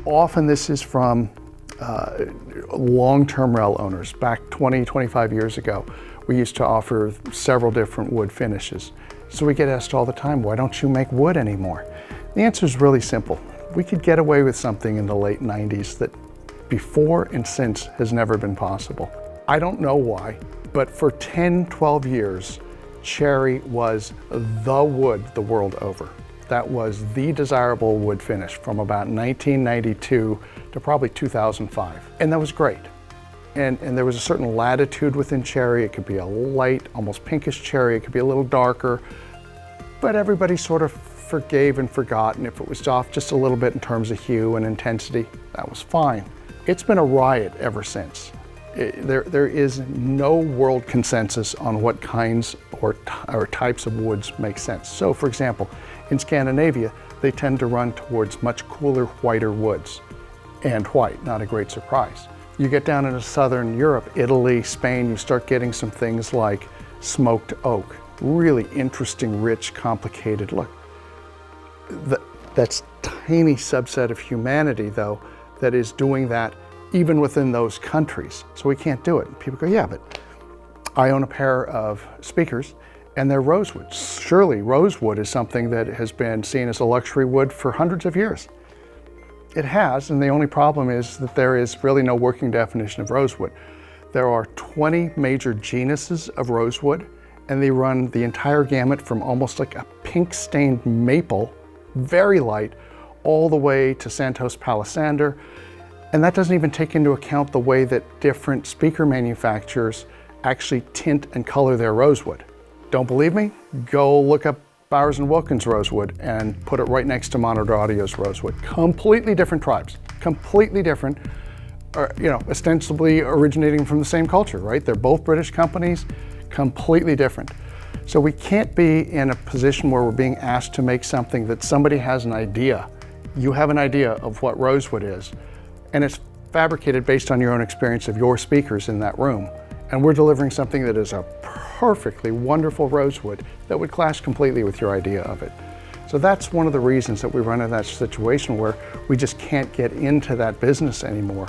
Often this is from long-term REL owners. Back 20, 25 years ago, we used to offer several different wood finishes. So we get asked all the time, why don't you make wood anymore? The answer is really simple. We could get away with something in the late 90s that before and since has never been possible. I don't know why, but for 10, 12 years, cherry was the wood the world over. That was the desirable wood finish from about 1992 to probably 2005. And that was great. And there was a certain latitude within cherry. It could be a light, almost pinkish cherry. It could be a little darker. But everybody sort of forgave and forgot. And if it was off just a little bit in terms of hue and intensity, that was fine. It's been a riot ever since. There is no world consensus on what kinds or types of woods make sense. So for example, in Scandinavia, they tend to run towards much cooler, whiter woods. And white, not a great surprise. You get down into Southern Europe, Italy, Spain, you start getting some things like smoked oak. Really interesting, rich, complicated look. That's a tiny subset of humanity, though, that is doing that even within those countries. So we can't do it. And people go, yeah, but I own a pair of speakers and they're rosewood. Surely rosewood is something that has been seen as a luxury wood for hundreds of years. It has, and the only problem is that there is really no working definition of rosewood. There are 20 major genuses of rosewood, and they run the entire gamut from almost like a pink-stained maple, very light, all the way to Santos palisander. And that doesn't even take into account the way that different speaker manufacturers actually tint and color their rosewood. Don't believe me? Go look up Bowers & Wilkins rosewood and put it right next to Monitor Audio's rosewood. Completely different tribes, completely different, ostensibly originating from the same culture, right? They're both British companies, completely different. So we can't be in a position where we're being asked to make something that somebody has an idea. You have an idea of what rosewood is, and it's fabricated based on your own experience of your speakers in that room. And we're delivering something that is a perfectly wonderful rosewood that would clash completely with your idea of it. So that's one of the reasons that we run into that situation where we just can't get into that business anymore.